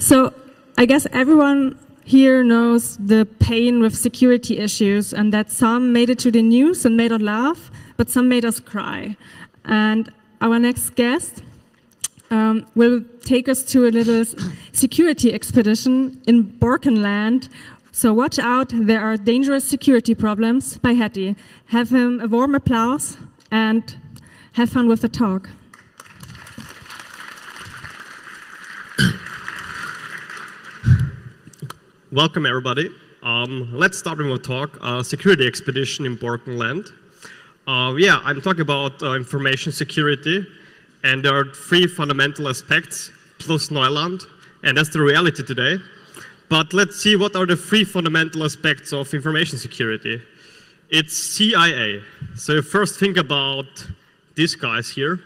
So I guess everyone here knows the pain with security issues, and that some made it to the news and made us laugh, but some made us cry. And our next guest will take us to a little security expedition in b0rkenLand. So watch out, there are dangerous security problems by Hattie. Have him a warm applause and have fun with the talk. Welcome, everybody. Let's start with a talk, security expedition in b0rkenLand. Yeah, I'm talking about information security, and there are 3 fundamental aspects, plus Neuland, and that's the reality today. But let's see what are the 3 fundamental aspects of information security. It's CIA. So you first think about these guys here,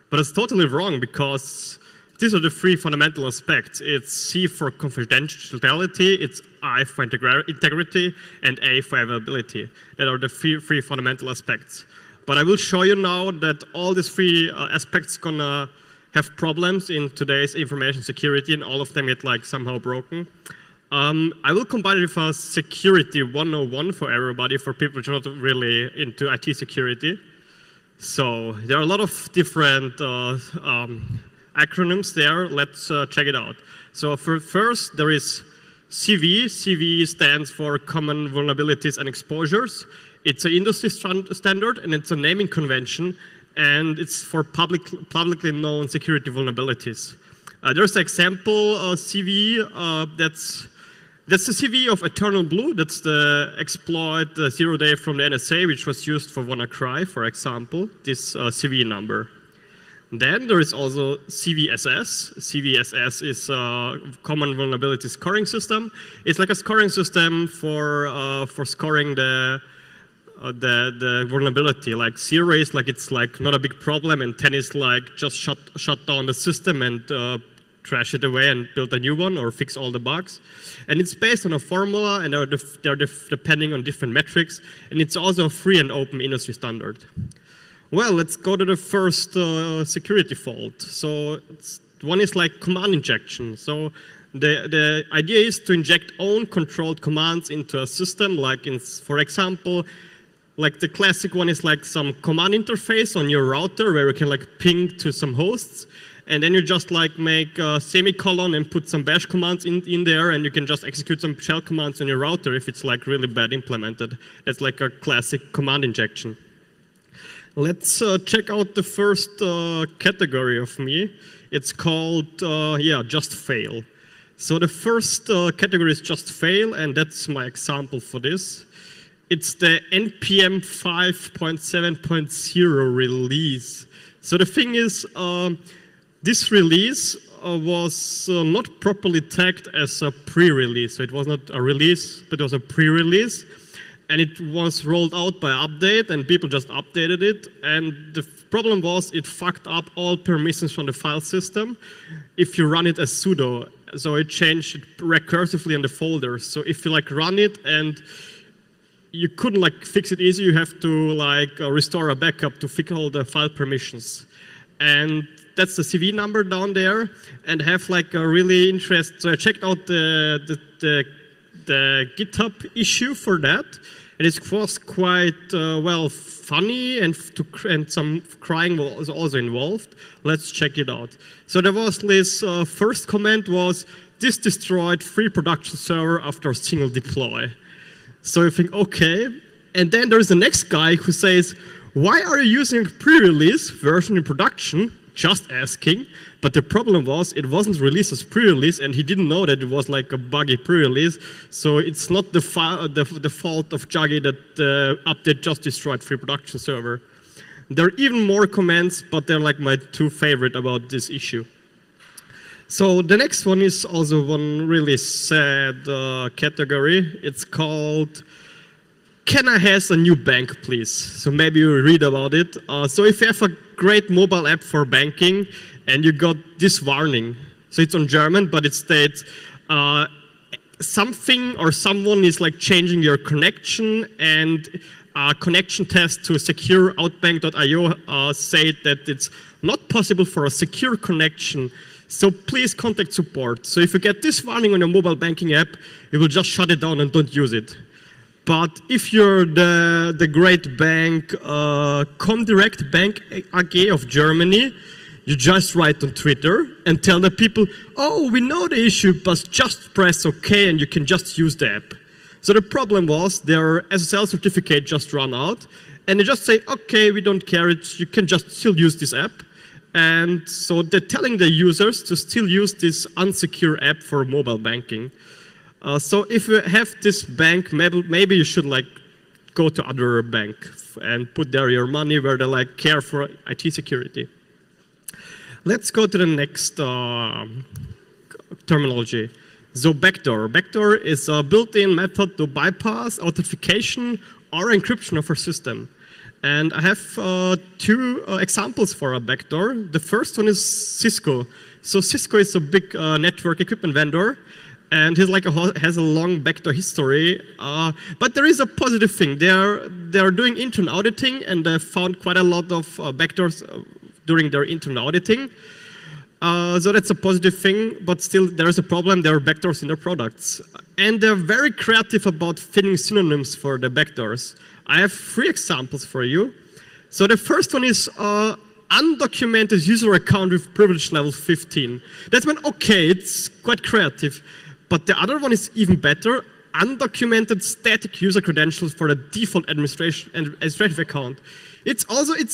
but it's totally wrong because these are the 3 fundamental aspects. It's C for confidentiality, it's I for integrity, and A for availability. That are the 3 fundamental aspects. But I will show you now that all these 3 aspects gonna have problems in today's information security, and all of them get like somehow broken. I will combine it with a security 101 for everybody, for people who are not really into IT security. So there are a lot of different acronyms there. Let's check it out. So first, there is CV. CV stands for Common Vulnerabilities and Exposures. It's an industry standard, and it's a naming convention, and it's for publicly known security vulnerabilities. There's an example CV that's the CV of Eternal Blue. That's the exploit 0-day from the NSA, which was used for WannaCry, for example, this CV number. Then there is also CVSS. CVSS is a Common Vulnerability Scoring System. It's like a scoring system for scoring the vulnerability. Like 0 is like it's like not a big problem, and 10 is like just shut down the system and trash it away and build a new one or fix all the bugs. And it's based on a formula, and they're depending on different metrics, and it's also a free and open industry standard. Well, let's go to the first security fault. So one is like command injection. So the idea is to inject own controlled commands into a system, like for example, like the classic one is like some command interface on your router where you can like ping to some hosts. And then you just like make a semicolon and put some bash commands in there, and you can just execute some shell commands on your router if it's like really bad implemented. That's like a classic command injection. Let's check out the first category of me. It's called, just fail. So the first category is just fail, and that's my example for this. It's the NPM 5.7.0 release. So the thing is, this release was not properly tagged as a pre-release. So it was not a release, but it was a pre-release. And it was rolled out by update, and people just updated it. And the problem was it fucked up all permissions from the file system if you run it as sudo. So it changed it recursively in the folders. So if you like run it and you couldn't like fix it easy, you have to like restore a backup to fix all the file permissions. And that's the CV number down there, and have like a really interesting. So I checked out the GitHub issue for that, and it was quite well funny, and some crying was also involved. Let's check it out. So there was this first comment was, this destroyed free production server after a single deploy. So you think, okay. And then there's the next guy who says, why are you using pre-release version in production? Just asking. But the problem was it wasn't released as pre-release, and he didn't know that it was like a buggy pre-release. So it's not the fault of Juggy that the update just destroyed free production server. There are even more comments, but they're like my 2 favorite about this issue. So the next one is also one really sad category. It's called, can I have a new bank, please? So maybe you read about it. So if you have a great mobile app for banking and you got this warning, so it's on German, but it states something or someone is like changing your connection, and connection test to secure outbank.io say that it's not possible for a secure connection. So please contact support. So if you get this warning on your mobile banking app, you will just shut it down and don't use it. But if you're the great bank, Comdirect Bank AG of Germany, you just write on Twitter and tell the people, oh, we know the issue, but just press OK and you can just use the app. So the problem was their SSL certificate just ran out and they just say, OK, we don't care, you can just still use this app. And so they're telling the users to still use this unsecure app for mobile banking. So if you have this bank, maybe you should like go to other bank and put there your money where they like care for IT security. Let's go to the next terminology. So backdoor. Backdoor is a built-in method to bypass authentication or encryption of our system. And I have two examples for a backdoor. The first one is Cisco. So Cisco is a big network equipment vendor, and he's like has a long backdoor history. But there is a positive thing. They are doing internal auditing, and they found quite a lot of backdoors during their internal auditing. So that's a positive thing, but still there is a problem. There are backdoors in their products. And they're very creative about finding synonyms for the backdoors. I have 3 examples for you. So the first one is undocumented user account with privilege level 15. That's one, okay, it's quite creative. But the other one is even better, undocumented static user credentials for the default administrative account. It's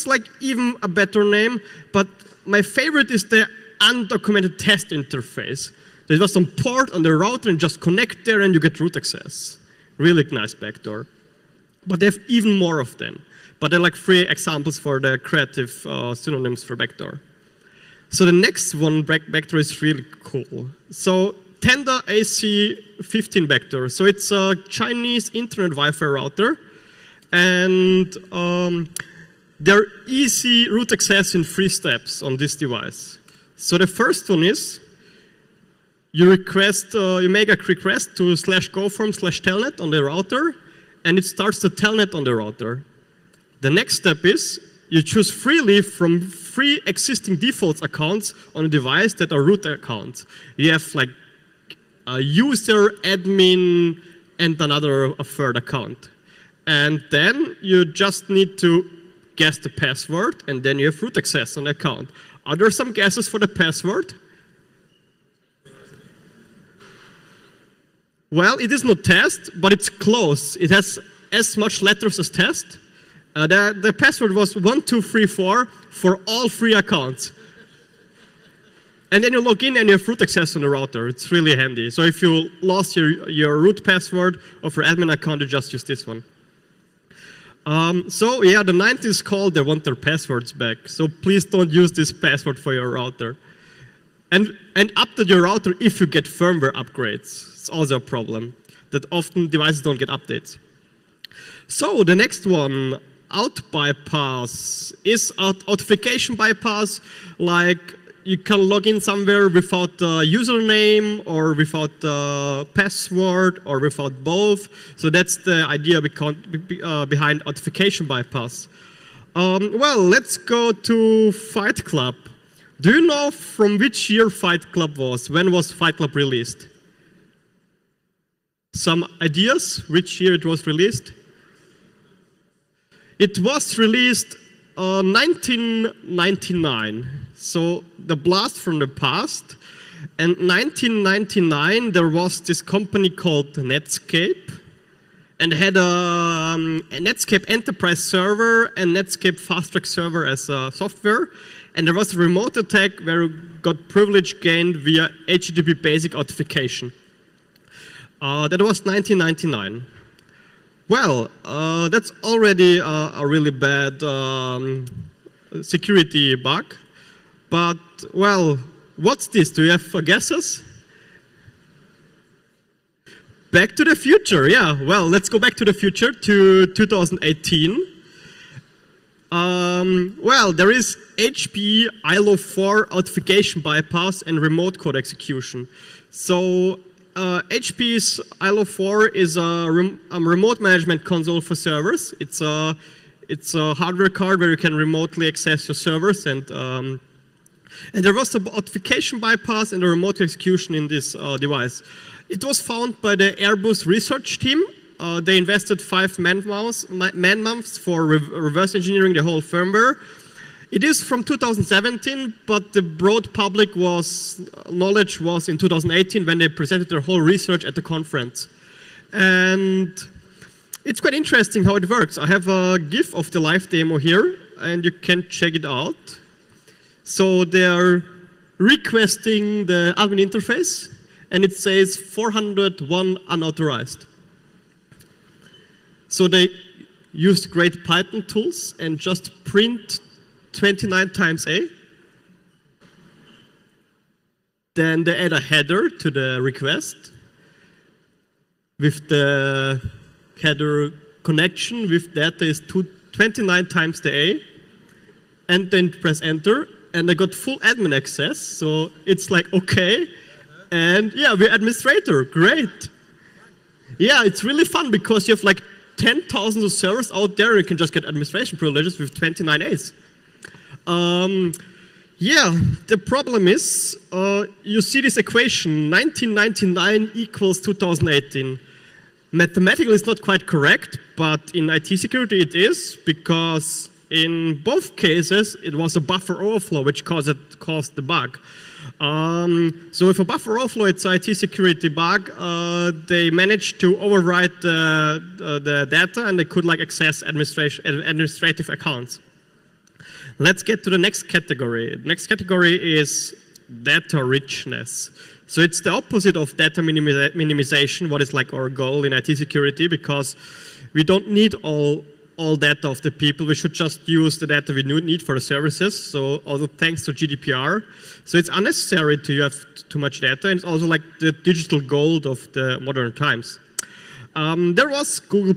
like even a better name, but my favorite is the undocumented test interface. There's just some port on the router and just connect there and you get root access. Really nice backdoor. But they have even more of them. But they're like 3 examples for the creative synonyms for backdoor. So the next one, backdoor, is really cool. So Tenda AC15 backdoor. So it's a Chinese internet Wi-Fi router. And they're easy root access in 3 steps on this device. So the first one is you make a request to /go/telnet on the router, and it starts the telnet on the router. The next step is you choose freely from 3 existing default accounts on a device that are root accounts. You have like a user, admin, and a 3rd account. And then you just need to guess the password, and then you have root access on the account. Are there some guesses for the password? Well, it is not test, but it's close. It has as much letters as test. The password was 1234 for all 3 accounts. And then you log in and you have root access on the router. It's really handy. So if you lost your root password of your admin account, you just use this one. So yeah, the 90s call, they want their passwords back. So please don't use this password for your router. And update your router if you get firmware upgrades. It's also a problem that often devices don't get updates. So the next one, out bypass, is authentication bypass. Like you can log in somewhere without the username or without the password or without both. So that's the idea behind authentication bypass. Well, let's go to Fight Club. Do you know from which year Fight Club was? When was Fight Club released? Some ideas which year it was released? It was released 1999. So the blast from the past. And 1999, there was this company called Netscape, and had a Netscape Enterprise server and Netscape Fast Track server as a software. And there was a remote attack where you got privilege gained via HTTP basic authentication. That was 1999. Well, that's already a really bad security bug. But, well, what's this? Do you have guesses? Back to the future, yeah. Well, let's go back to the future to 2018. Well, there is HP ILO4 authentication bypass and remote code execution. So HP's ILO4 is a remote management console for servers. It's a hardware card where you can remotely access your servers, and there was a authentication bypass and a remote execution in this device. It was found by the Airbus research team. They invested 5 man-months for reverse engineering the whole firmware. It is from 2017, but the broad public knowledge was in 2018 when they presented their whole research at the conference. And it's quite interesting how it works. I have a GIF of the live demo here, and you can check it out. So they're requesting the admin interface, and it says 401 unauthorized. So they used great Python tools and just print 29 times A. Then they add a header to the request with the header connection with data is 29 times the A, and then press enter, and I got full admin access. So it's like, okay, and yeah, we're administrator, great. Yeah, it's really fun because you have like 10,000 of servers out there, and you can just get administration privileges with 29 A's. Yeah, the problem is, you see this equation, 1999 equals 2018. Mathematically, it's not quite correct, but in IT security it is, because in both cases, it was a buffer overflow which caused the bug. So if a buffer overflow, it's an IT security bug, they managed to overwrite the data, and they could like access administrative accounts. Let's get to the next category. The next category is data richness. So it's the opposite of data minimization, what is like our goal in IT security, because we don't need all data of the people. We should just use the data we need for the services. So also thanks to GDPR. So it's unnecessary to have too much data, and it's also like the digital gold of the modern times. There was Google+.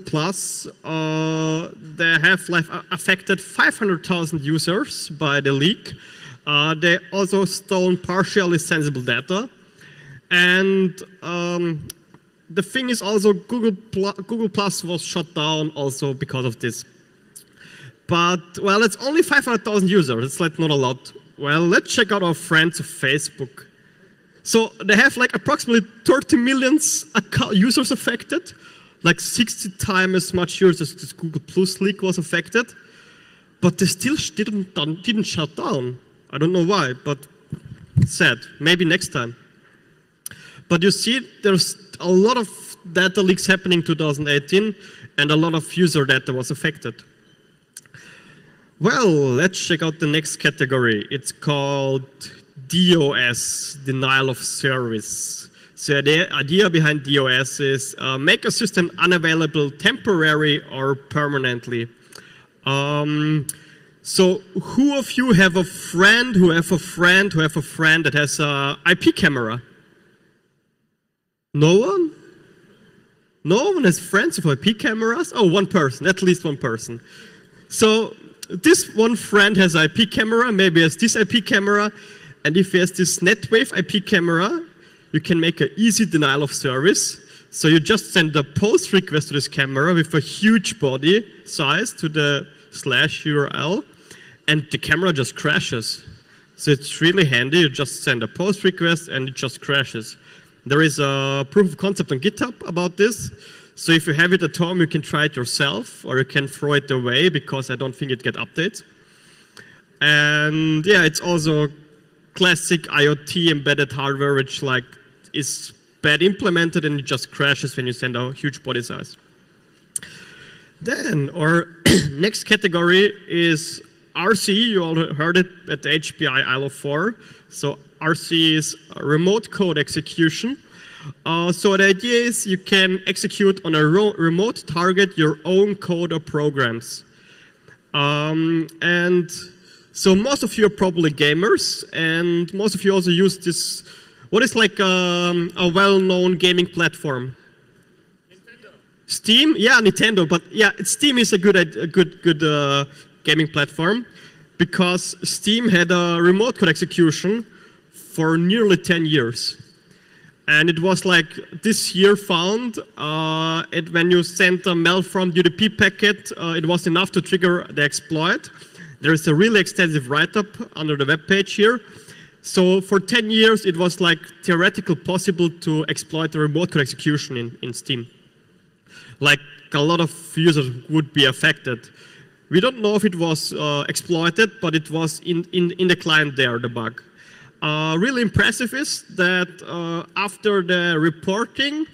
They have like affected 500,000 users by the leak. They also stole partially sensible data. And the thing is also Google+ was shut down also because of this. But, well, it's only 500,000 users. It's like not a lot. Well, let's check out our friends of Facebook. So they have like approximately 30 million users affected, like 60 times as much users as this Google+ leak was affected, but they still didn't shut down. I don't know why, but it's sad. Maybe next time. But you see, there's a lot of data leaks happening in 2018, and a lot of user data was affected. Well, let's check out the next category. It's called DOS, denial of service. So the idea behind DOS is make a system unavailable temporarily or permanently. So who of you have a friend who have a friend who have a friend that has an IP camera? No one? No one has friends with IP cameras? Oh, one person, at least one person. So this one friend has an IP camera, maybe has this IP camera, and if he has this NetWave IP camera, you can make an easy denial of service. So you just send a post request to this camera with a huge body size to the /URL, and the camera just crashes. So it's really handy. You just send a post request and it just crashes. There is a proof of concept on GitHub about this. So if you have it at home, you can try it yourself, or you can throw it away because I don't think it gets updated. And yeah, it's also classic IoT embedded hardware, which like is bad implemented and it just crashes when you send a huge body size. Then our next category is RC. You all heard it at the HPI ILO 4. So RC is remote code execution. So the idea is you can execute on a remote target your own code or programs. And so most of you are probably gamers, and most of you also use this, what is like a well-known gaming platform? Nintendo. Steam? Yeah, Nintendo, but yeah, Steam is a good gaming platform, because Steam had a remote code execution for nearly 10 years. And it was like this year found, when you sent a mail from UDP packet, it was enough to trigger the exploit. There is a really extensive write-up under the web page here. So for 10 years, it was like theoretically possible to exploit the remote code execution in Steam. Like a lot of users would be affected. We don't know if it was exploited, but it was in the client there, the bug. Really impressive is that after the reporting,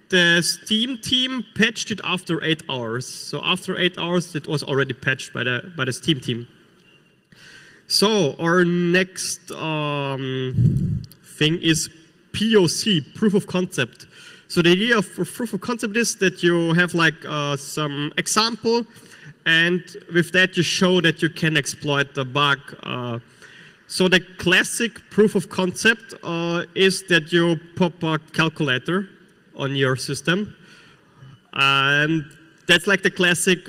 the Steam team patched it after 8 hours. So after 8 hours, it was already patched by the Steam team. So our next thing is POC, proof of concept. So the idea of proof of concept is that you have like some example, and with that you show that you can exploit the bug. So the classic proof of concept is that you pop a calculator on your system, and that's like the classic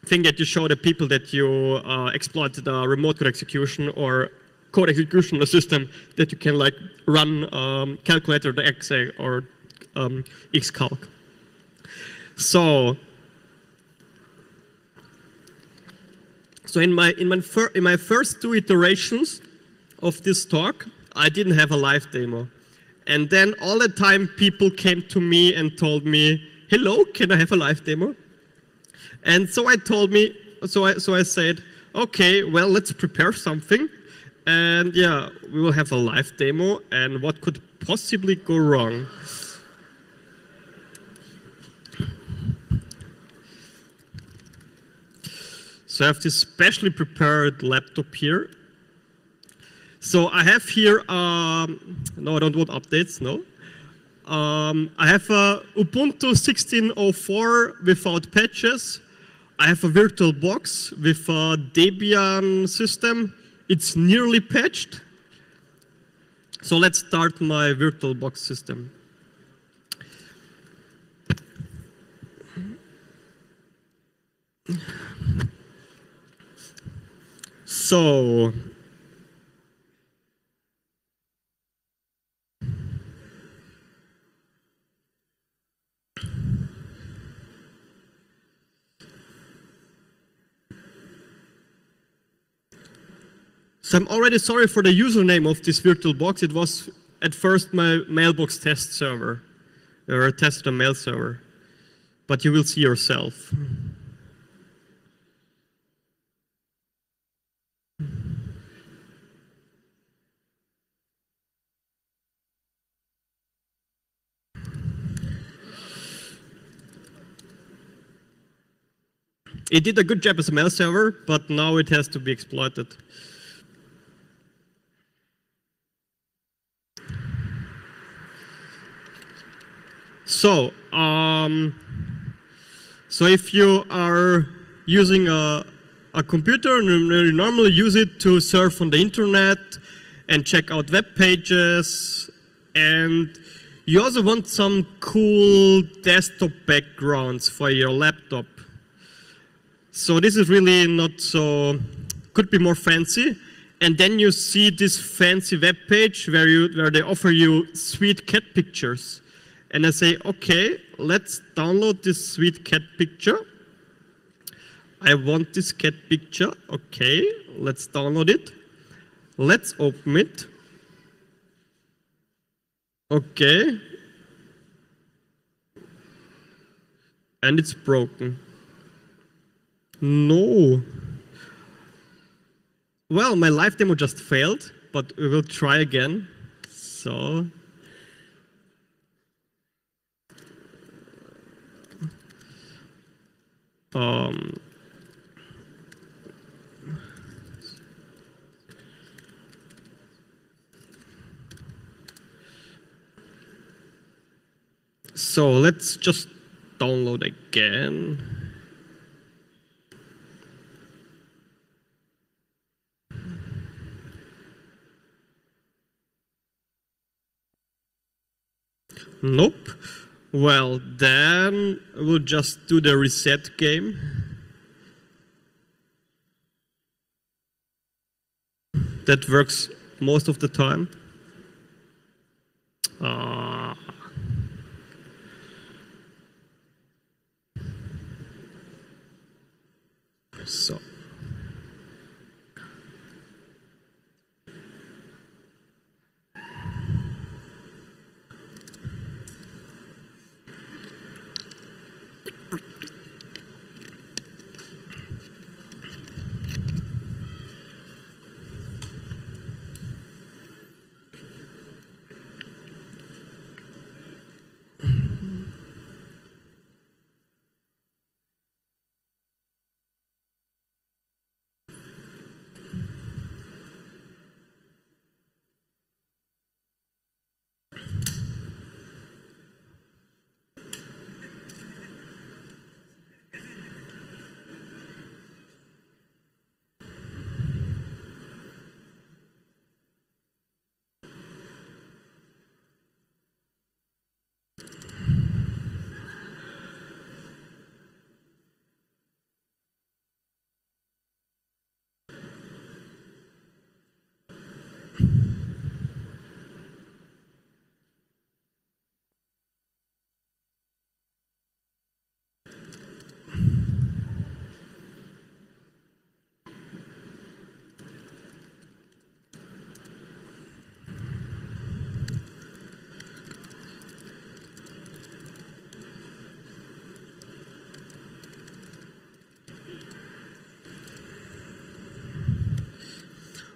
thing that you show the people that you exploited the remote code execution or code execution in the system, that you can like run calculator the XA or Xcalc. So in my first 2 iterations of this talk, I didn't have a live demo, and then all the time people came to me and told me, "Hello, can I have a live demo?" And so I said, "Okay, well, let's prepare something, and yeah, we will have a live demo. And what could possibly go wrong?" So I have this specially prepared laptop here. So I have here, no, I don't want updates, no. I have a Ubuntu 16.04 without patches. I have a VirtualBox with a Debian system. It's nearly patched. So let's start my VirtualBox system. So I'm already sorry for the username of this VirtualBox. It was at first my mailbox test server, or a test the mail server, but you will see yourself. It did a good job as a mail server, but now it has to be exploited. So, so if you are using a computer, you normally use it to surf on the internet and check out web pages, and you also want some cool desktop backgrounds for your laptop. So this is really not so, could be more fancy. And then you see this fancy web page where they offer you sweet cat pictures. And I say, okay, let's download this sweet cat picture. I want this cat picture. Okay, let's download it. Let's open it. Okay. And it's broken. No. Well, my live demo just failed, but we will try again. So. So let's just download again. Nope. Well, then we'll just do the reset game. That works most of the time. So.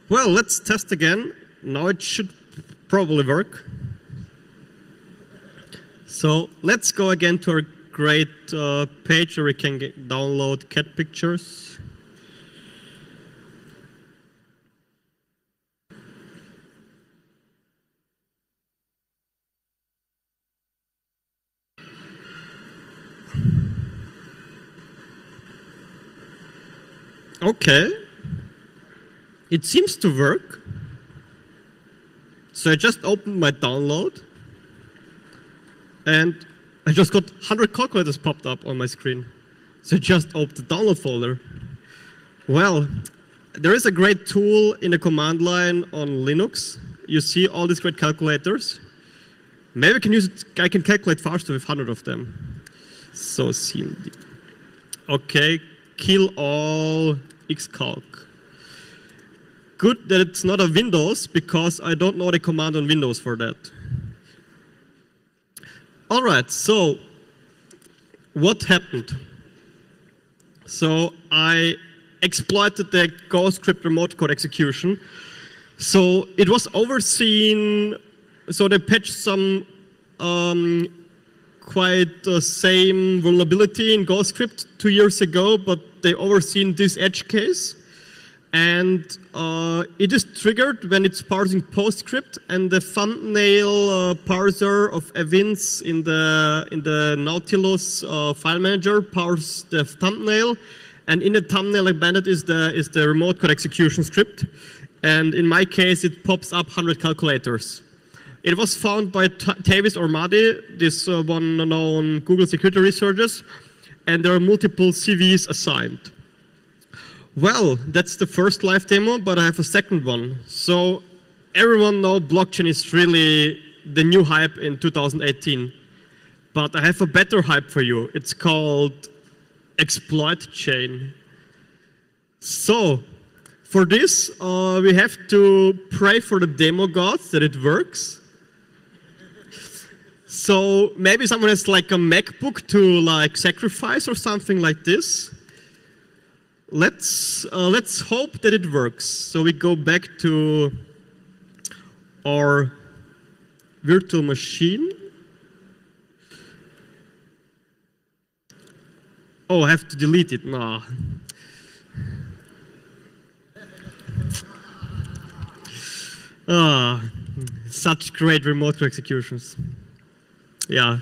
Well, let's test again. Now it should probably work. So let's go again to our great page where we can download cat pictures. Okay. It seems to work. So I just opened my download and I just got 100 calculators popped up on my screen. So I just opened the download folder. Well, there is a great tool in the command line on Linux. You see all these great calculators. Maybe I can use it, I can calculate faster with 100 of them. So CMD. Okay, kill all xcalc. Good that it's not a Windows, because I don't know the command on Windows for that. All right, so what happened? So I exploited the GoScript remote code execution. So it was overseen, so they patched some quite the same vulnerability in GoScript 2 years ago, but they overseen this edge case. And it is triggered when it's parsing PostScript, and the thumbnail parser of events in the Nautilus file manager parses the thumbnail, and in the thumbnail embedded is the remote code execution script. And in my case, it pops up 100 calculators. It was found by Tavis Ormadi, this one known Google security researchers, and there are multiple CVs assigned. Well, that's the first live demo, but I have a second one. So everyone knows blockchain is really the new hype in 2018. But I have a better hype for you. It's called exploit chain. So for this, we have to pray for the demo gods that it works. So maybe someone has like a MacBook to like sacrifice or something like this. Let's hope that it works. So we go back to our virtual machine. Oh, I have to delete it. No. Ah, such great remote executions. Yeah.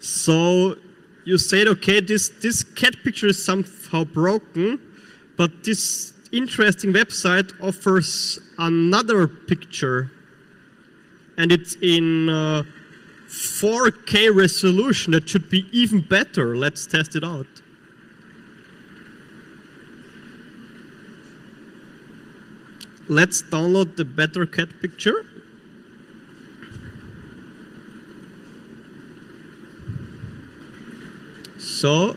So you said, okay, this cat picture is somehow broken, but this interesting website offers another picture, and it's in 4K resolution. That should be even better. Let's test it out. Let's download the better cat picture. So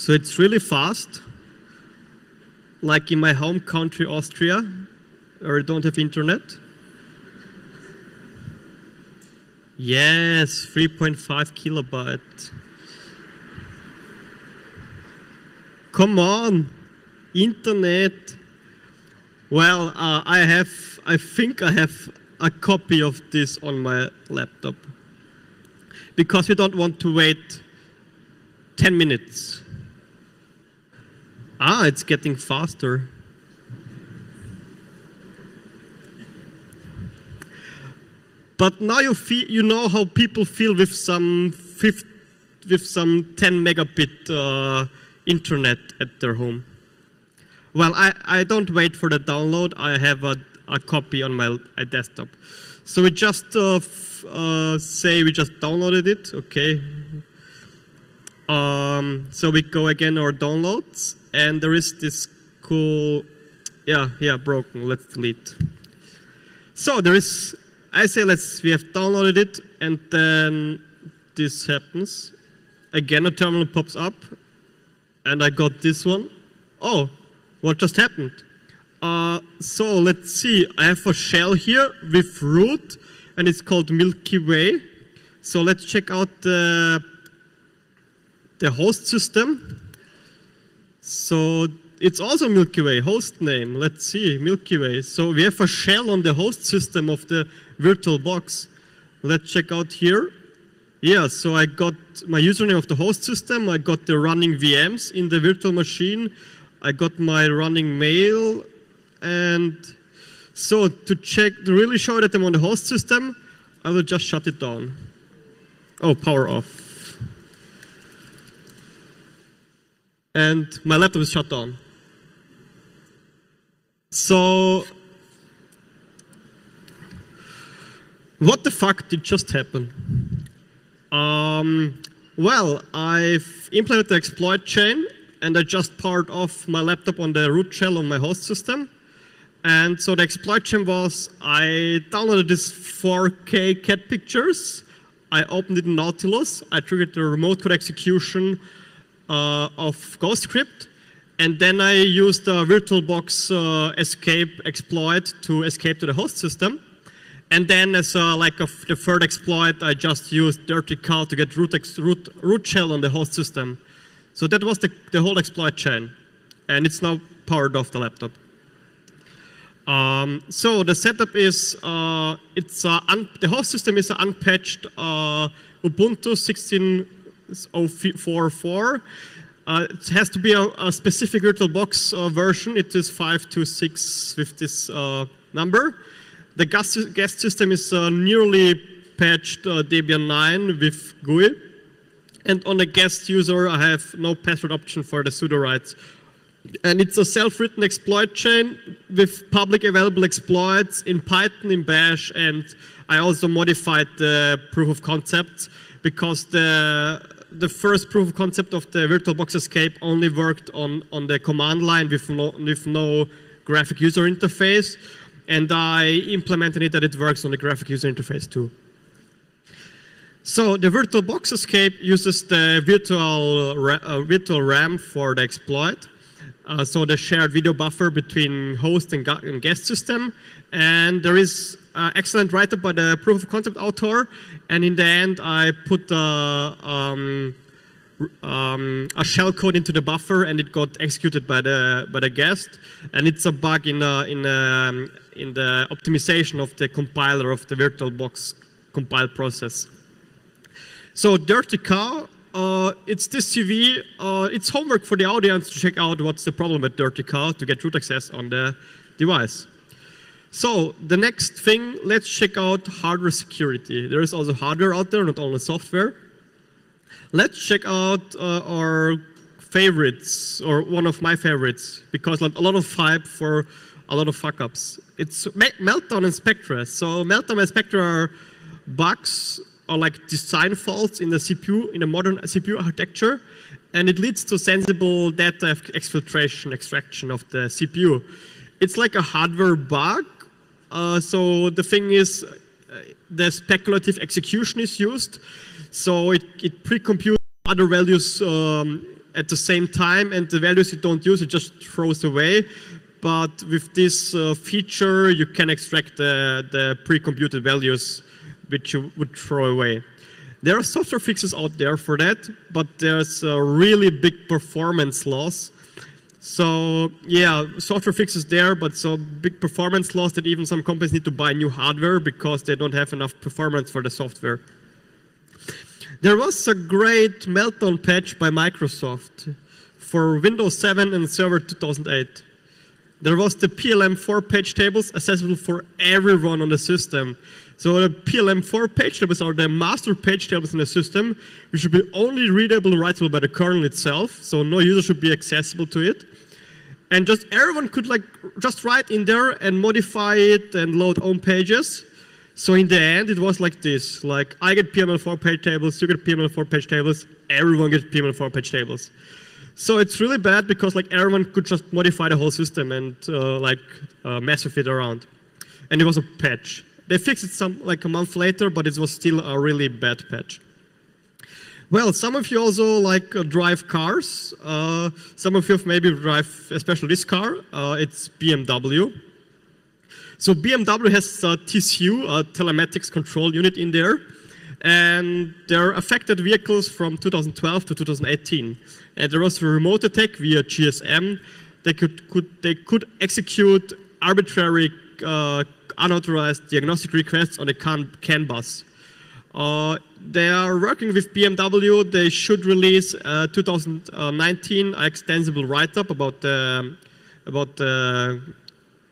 it's really fast, like in my home country, Austria, where I don't have internet. Yes, 3.5 kilobyte. Come on, internet. Well, I think I have a copy of this on my laptop, because we don't want to wait 10 minutes. Ah, it's getting faster. But now you know how people feel with some 10 megabit internet at their home. Well, I don't wait for the download. I have a copy on my desktop. So we just say we just downloaded it. Okay. So we go again our downloads, and there is this cool, yeah, broken. Let's delete. So there is. I say we have downloaded it, and then this happens. Again, a terminal pops up, and I got this one. Oh, what just happened? So let's see. I have a shell here with root, and it's called Milky Way. So let's check out the host system. So it's also Milky Way, host name. Let's see, Milky Way. So we have a shell on the host system of the VirtualBox. Let's check out here. Yeah, so I got my username of the host system. I got the running VMs in the virtual machine. I got my running mail. And so to really show that I'm on the host system, I will just shut it down. Oh, power off. And my laptop is shut down. So what the fuck did just happen? Well, I've implemented the exploit chain, and I just powered off my laptop on the root shell on my host system. And so the exploit chain was, I downloaded this 4K cat pictures, I opened it in Nautilus, I triggered the remote code execution of GhostScript, and then I used the VirtualBox escape exploit to escape to the host system. And then as the third exploit, I just used dirty cow to get root shell on the host system. So that was the whole exploit chain. And it's now powered off the laptop. So the setup is, the host system is an unpatched Ubuntu 16.04.4. It has to be a specific VirtualBox version. It is 526 with this number. The guest system is a newly patched Debian 9 with GUI. And on the guest user, I have no password option for the sudo rights. And it's a self-written exploit chain with public available exploits in Python, in Bash, and I also modified the proof of concept because the first proof of concept of the VirtualBox escape only worked on the command line with no graphic user interface. And I implemented it that it works on the graphic user interface too. So the VirtualBox escape uses the virtual RAM for the exploit. So the shared video buffer between host and guest system. And there is excellent write-up by the proof of concept author. And in the end, I put a shell code into the buffer, and it got executed by the guest. And it's a bug in the optimization of the compiler of the VirtualBox compile process. So Dirty Cow, it's this CV. It's homework for the audience to check out what's the problem with Dirty Cow to get root access on the device. So the next thing, let's check out hardware security. There is also hardware out there, not only software. Let's check out our favorites, or one of my favorites, because a lot of hype for a lot of fuck-ups. It's Meltdown and Spectre. So Meltdown and Spectre are bugs or like design faults in the CPU, in a modern CPU architecture, and it leads to sensible data extraction of the CPU. It's like a hardware bug. So the thing is, the speculative execution is used. So it pre-computes other values at the same time, and the values you don't use, it just throws away. But with this feature, you can extract the pre-computed values which you would throw away. There are software fixes out there for that, but there's a really big performance loss. So yeah, software fixes there, but so big performance loss that even some companies need to buy new hardware because they don't have enough performance for the software. There was a great Meltdown patch by Microsoft for Windows 7 and Server 2008. There was the PLM4 page tables accessible for everyone on the system. So the PLM4 page tables are the master page tables in the system, which should be only readable and writable by the kernel itself. So no user should be accessible to it. And just everyone could like just write in there and modify it and load own pages. So in the end, it was like this: like I get PLM4 page tables, you get PLM4 page tables, everyone gets PLM4 page tables. So it's really bad because like everyone could just modify the whole system and mess with it around. And it was a patch. They fixed it like a month later, but it was still a really bad patch. Well, some of you also like drive cars. Some of you maybe drive, especially this car. It's BMW. So BMW has TCU, a telematics control unit in there. And they're affected vehicles from 2012 to 2018. And there was a remote attack via GSM. They could execute arbitrary unauthorized diagnostic requests on a CAN bus. They are working with BMW. They should release 2019 extensible write-up about the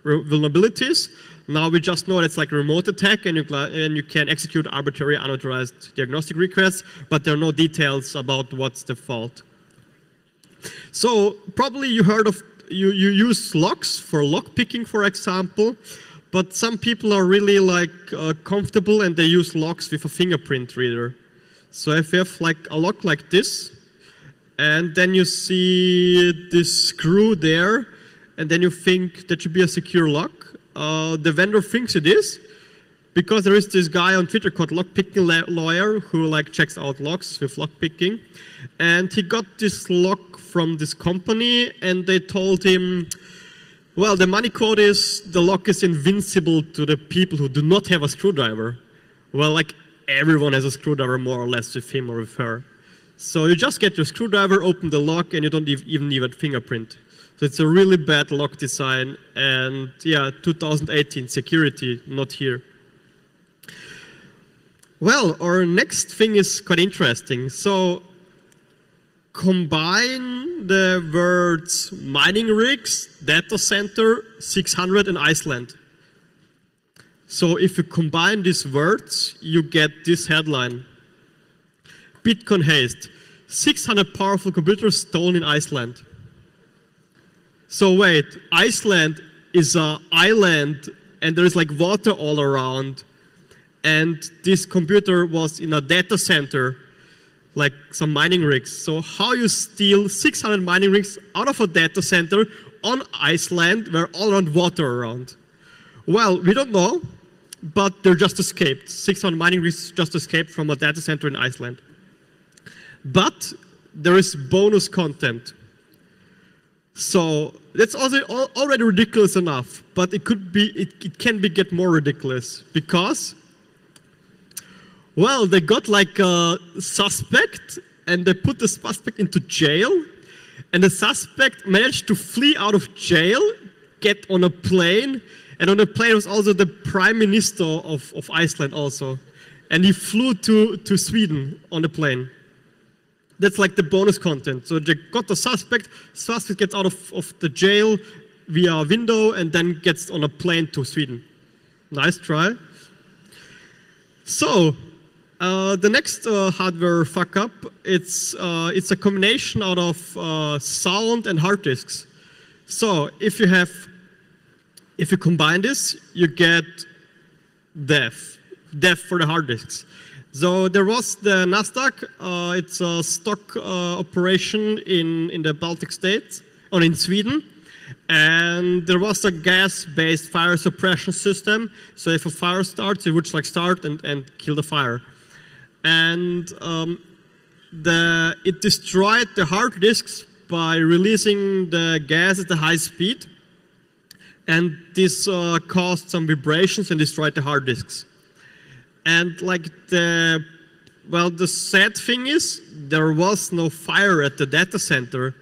vulnerabilities. Now we just know it's like a remote attack, and you can execute arbitrary unauthorized diagnostic requests, but there are no details about what's the fault. So probably you heard of you use logs for lock picking, for example. But some people are really like comfortable and they use logs with a fingerprint reader. So if you have like a lock like this, and then you see this screw there, and then you think that should be a secure lock, the vendor thinks it is, because there is this guy on Twitter called Lockpicking Lawyer who like checks out locks with lockpicking, and he got this lock from this company, and they told him, well, the money quote is the lock is invincible to the people who do not have a screwdriver. Well, like everyone has a screwdriver more or less with him or with her. So you just get your screwdriver, open the lock, and you don't even need a fingerprint. So it's a really bad lock design. And yeah, 2018 security, not here. Well, our next thing is quite interesting. So combine the words mining rigs, data center, 600, and Iceland. So if you combine these words, you get this headline. Bitcoin haste, 600 powerful computers stolen in Iceland. So wait, Iceland is an island and there is like water all around, and this computer was in a data center, like some mining rigs. So how you steal 600 mining rigs out of a data center on Iceland where all around water around? Well, we don't know, but they're just escaped. 600 mining rigs just escaped from a data center in Iceland. But there is bonus content. So that's also already ridiculous enough, but it can get more ridiculous because, well, they got like a suspect and they put the suspect into jail, and the suspect managed to flee out of jail, get on a plane, and on the plane was also the Prime Minister of Iceland also. And he flew to Sweden on the plane. That's like the bonus content. So they got the suspect gets out of the jail via a window and then gets on a plane to Sweden. Nice try. So the next hardware fuck up, it's a combination out of sound and hard disks. So if you have If you combine this, you get death for the hard disks. So there was the Nasdaq, it's a stock operation in the Baltic states, or in Sweden. And there was a gas-based fire suppression system. So if a fire starts, it would like start and kill the fire. And it destroyed the hard disks by releasing the gas at a high speed. And this caused some vibrations and destroyed the hard disks. And like the sad thing is, there was no fire at the data center.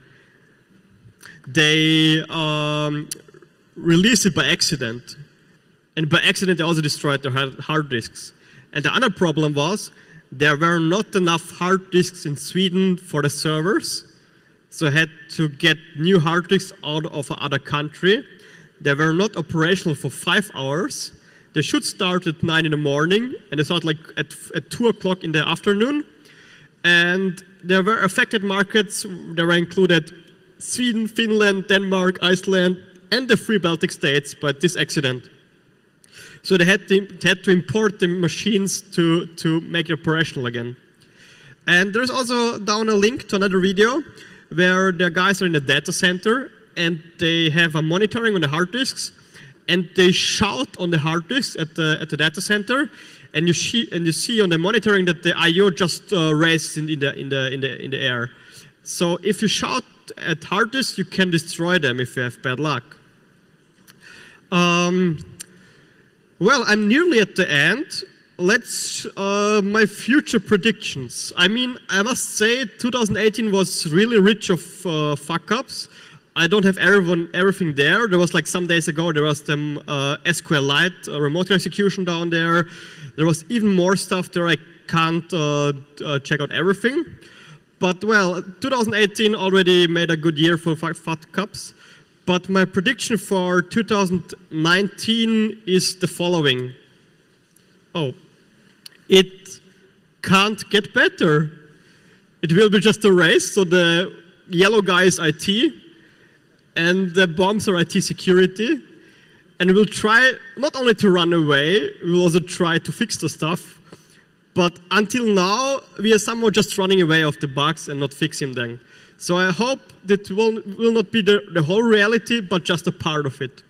They released it by accident. And by accident, they also destroyed their hard disks. And the other problem was, there were not enough hard disks in Sweden for the servers. So I had to get new hard disks out of another country. They were not operational for 5 hours. They should start at 9 in the morning, and they start like at 2 o'clock in the afternoon. And there were affected markets. There were included Sweden, Finland, Denmark, Iceland, and the 3 Baltic states by this accident. So they had to import the machines to make it operational again. And there's also down a link to another video where the guys are in a data center and they have a monitoring on the hard disks, and they shout on the hard disks at the data center, and you see on the monitoring that the I/O just raised in the air. So if you shout at hard disks, you can destroy them if you have bad luck. Well, I'm nearly at the end. Let's my future predictions. I mean, I must say 2018 was really rich of fuck-ups. I don't have everything there. There was like some days ago, there was the SQLite remote execution down there. There was even more stuff there. I can't check out everything. But well, 2018 already made a good year for fuck-ups. But my prediction for 2019 is the following. Oh, it can't get better. It will be just a race. So the yellow guy is IT, and the bombs are IT security. And we'll try not only to run away, we'll also try to fix the stuff. But until now, we are somehow just running away of the bugs and not fixing them. So I hope that will not be the whole reality, but just a part of it.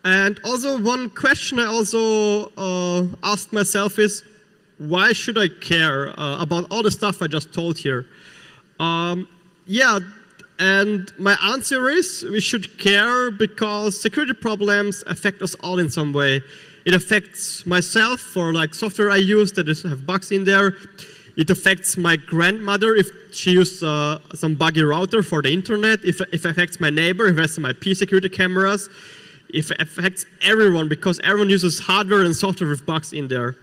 And also one question I also asked myself is, why should I care about all the stuff I just told here? Yeah, and my answer is we should care because security problems affect us all in some way. It affects myself for like software I use that have bugs in there. It affects my grandmother if she used some buggy router for the internet. If it affects my neighbor, if it affects my IP security cameras. If it affects everyone because everyone uses hardware and software with bugs in there.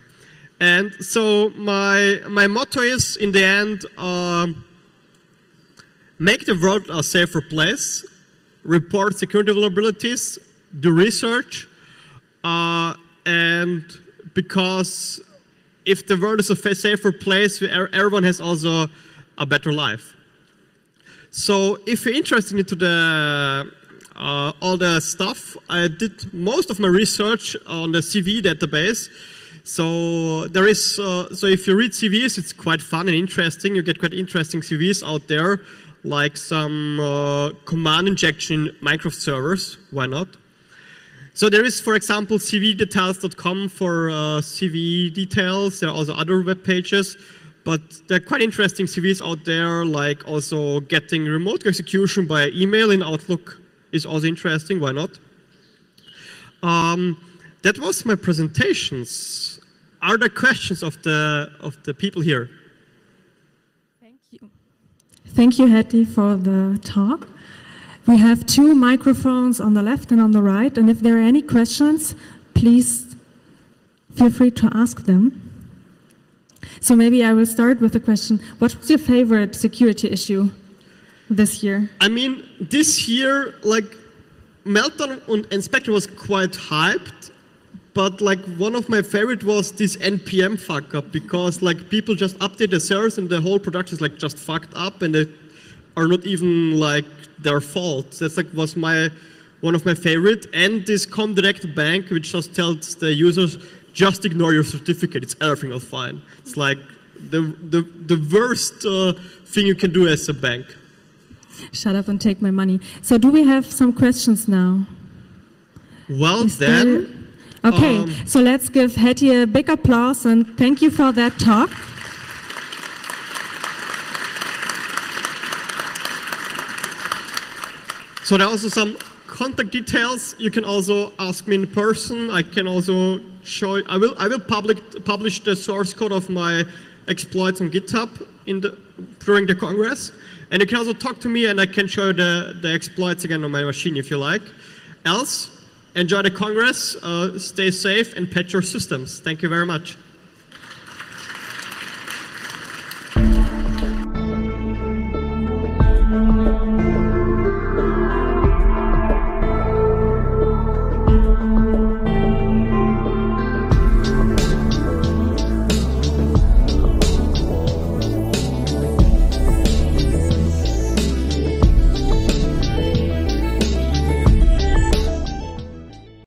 And so my motto is, in the end, make the world a safer place, report security vulnerabilities, do research, and because if the world is a safer place, everyone has also a better life. So if you're interested into the all the stuff, I did most of my research on the CV database. So there is so if you read CVs, it's quite fun and interesting. You get quite interesting CVs out there, like some command injection Minecraft servers. Why not? So there is, for example, cvdetails.com for CV details. There are also other web pages, but there are quite interesting CVs out there, like also getting remote execution by email in Outlook is also interesting. Why not? That was my presentations. Are there questions of the people here? Thank you. Thank you, Hetty, for the talk. We have 2 microphones on the left and on the right, and if there are any questions, please feel free to ask them. So maybe I will start with a question. What was your favorite security issue this year? I mean, this year, like, Meltdown and Spectre was quite hyped, but like one of my favorite was this NPM fuck up, because like people just update the servers and the whole production is like just fucked up and they are not even like their fault. That's like was one one of my favorite, and this Comdirect Bank, which just tells the users, just ignore your certificate, it's everything else fine. It's like the worst thing you can do as a bank. Shut up and take my money. So do we have some questions now? Well, then... Okay, so let's give Hetty a big applause and thank you for that talk. So there are also some contact details. You can also ask me in person. I can also show. I will publish the source code of my exploits on GitHub during the Congress, and you can also talk to me, and I can show the exploits again on my machine if you like. Else, enjoy the Congress. Stay safe and patch your systems. Thank you very much.